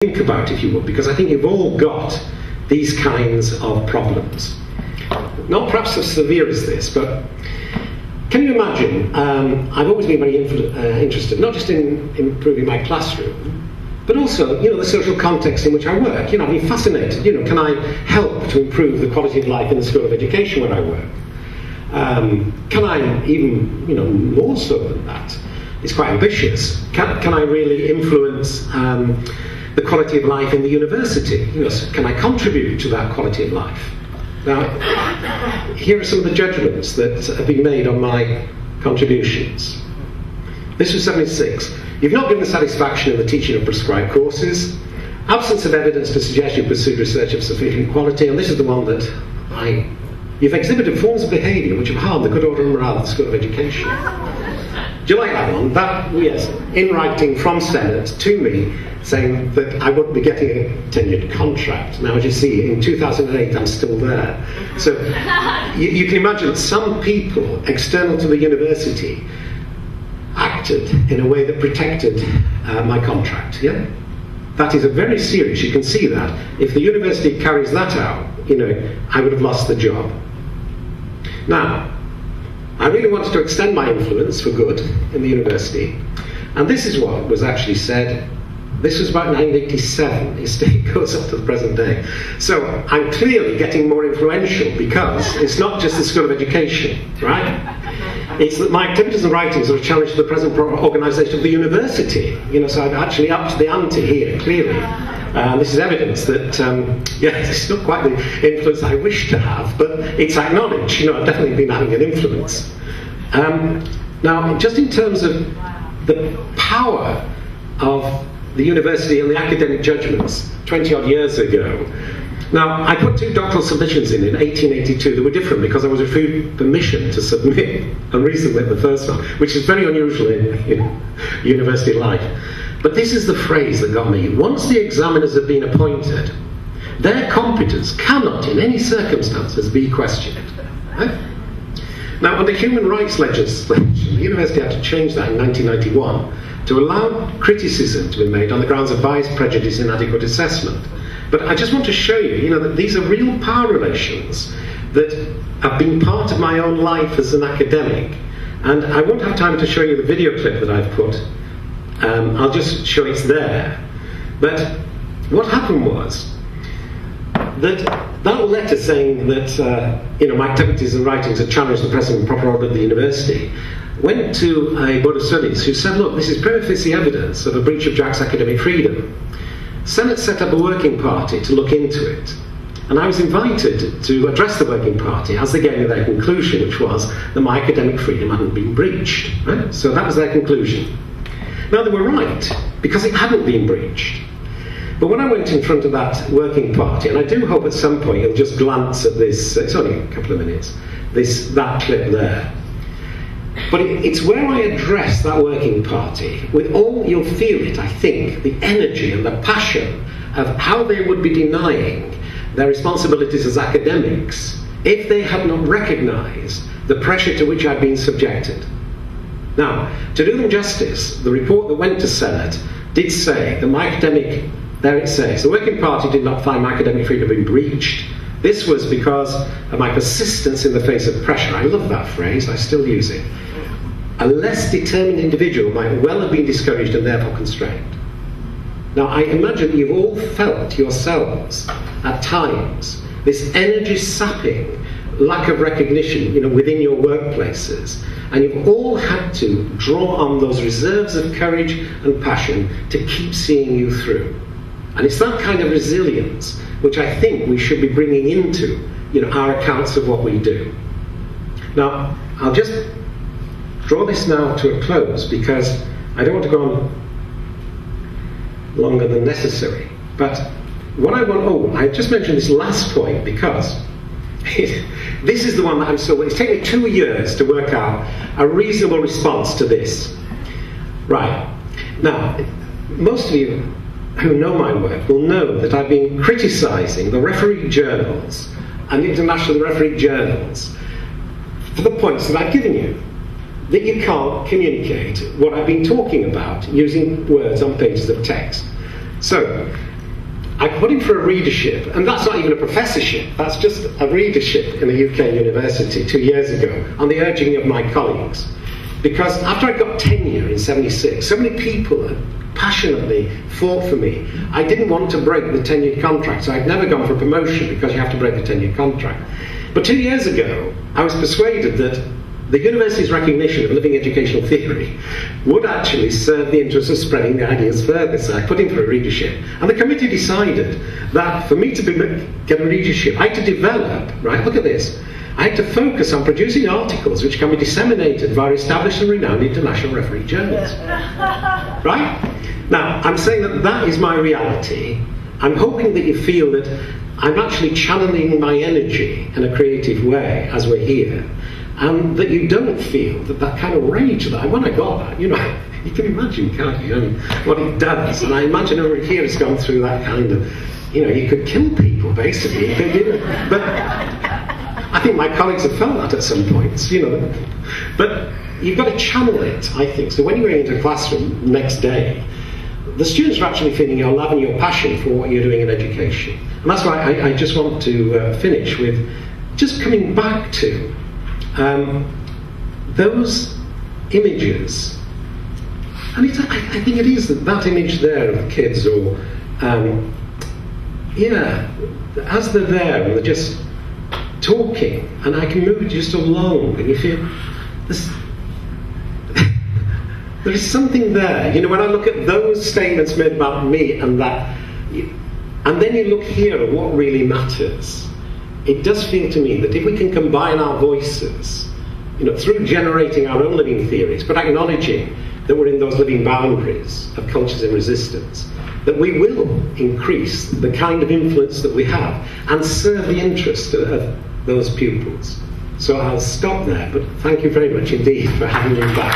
think about, if you would, because I think you've all got these kinds of problems. Not perhaps as severe as this, but can you imagine, I've always been very interested, not just in improving my classroom, but also, the social context in which I work. I've been fascinated, can I help to improve the quality of life in the School of Education where I work? Can I even, more so than that, it's quite ambitious, can I really influence the quality of life in the university? Can I contribute to that quality of life? Now, here are some of the judgments that have been made on my contributions. This was 76. You've not given satisfaction in the teaching of prescribed courses. Absence of evidence to suggest you pursued research of sufficient quality. And this is the one that you've exhibited forms of behaviour which have harmed the good order and morale of the School of Education. Do you like that one? That, yes, in writing from Senate to me, saying that I wouldn't be getting a tenured contract. Now, as you see, in 2008, I'm still there. So you can imagine some people external to the university acted in a way that protected my contract. Yeah, that is a very serious. You can see that if the university carries that out, I would have lost the job. Now, I really wanted to extend my influence for good in the university, and this is what was actually said. This was about 1987. It goes up to the present day. So I'm clearly getting more influential because it's not just the School of Education, right? It's that my activities and writings are a challenge to the present organisation of the university. So I've actually upped the ante here, clearly. This is evidence that, yes, it's not quite the influence I wish to have, but it's acknowledged. I've definitely been having an influence. Now, just in terms of the power of the university and the academic judgments 20-odd years ago. Now, I put 2 doctoral submissions in 1882 that were different because I was refused permission to submit and resubmit the first one, which is very unusual in university life. But this is the phrase that got me. Once the examiners have been appointed, their competence cannot in any circumstances be questioned. Right? Now, under human rights legislation, the university had to change that in 1991 to allow criticism to be made on the grounds of bias, prejudice, inadequate assessment. But I just want to show you, that these are real power relations that have been part of my own life as an academic. And I won't have time to show you the video clip that I've put. I'll just show it's there. But what happened was that letter saying that my activities and writings had challenged the present and proper order of the university went to a board of studies who said, look, this is prima facie evidence of a breach of Jack's academic freedom. Senate set up a working party to look into it, and I was invited to address the working party as they gave me their conclusion, which was that my academic freedom hadn't been breached. Right? So that was their conclusion. Now, they were right, because it hadn't been breached. But when I went in front of that working party, and I do hope at some point you'll just glance at this, it's only a couple of minutes, that clip there. But it's where I address that working party with all, you'll feel it, I think, the energy and the passion of how they would be denying their responsibilities as academics if they had not recognised the pressure to which I'd been subjected. Now, to do them justice, the report that went to Senate did say that my academic, there it says, the working party did not find my academic freedom to be breached. This was because of my persistence in the face of pressure. I love that phrase, I still use it. A less determined individual might well have been discouraged and therefore constrained. Now, I imagine you've all felt yourselves, at times, this energy-sapping lack of recognition, within your workplaces. And you've all had to draw on those reserves of courage and passion to keep seeing you through. And it's that kind of resilience which I think we should be bringing into, our accounts of what we do. Now, I'll just draw this now to a close because I don't want to go on longer than necessary. But what I want, I just mentioned this last point because this is the one that it's taken me 2 years to work out a reasonable response to this. Right. Now, most of you who know my work will know that I've been criticising the referee journals and international referee journals for the points that I've given you. That you can't communicate what I've been talking about using words on pages of text. So, I put him for a readership, and that's not even a professorship, that's just a readership in a UK university 2 years ago, on the urging of my colleagues. Because after I got tenure in '76, so many people had passionately fought for me. I didn't want to break the tenured contract, so I'd never gone for promotion because you have to break the tenured contract. But 2 years ago, I was persuaded that the university's recognition of living educational theory would actually serve the interest of spreading the ideas further. So I put in for a readership. And the committee decided that for me to get a readership, I had to develop, right, look at this, I had to focus on producing articles which can be disseminated via established and renowned international referee journals. Right? Now, I'm saying that that is my reality. I'm hoping that you feel that I'm actually channeling my energy in a creative way as we're here. And that you don't feel that kind of rage that when I got that, you know, you can imagine, can't you, and what it does. And I imagine over here it's gone through that kind of, you know, you could kill people basically. They didn't. But I think my colleagues have felt that at some points, you know. But you've got to channel it, I think. So when you go into a classroom next day, the students are actually feeling your love and your passion for what you're doing in education. And that's why I just want to finish with just coming back to those images, and I think it is that image there of the kids, or yeah, as they're there and they're just talking, and I can move just along, and you feel there is something there. You know, when I look at those statements made about me and that, and then you look here at what really matters. It does feel to me that if we can combine our voices, you know, through generating our own living theories, but acknowledging that we're in those living boundaries of cultures in resistance, that we will increase the kind of influence that we have and serve the interest of those pupils. So I'll stop there, but thank you very much indeed for having me back.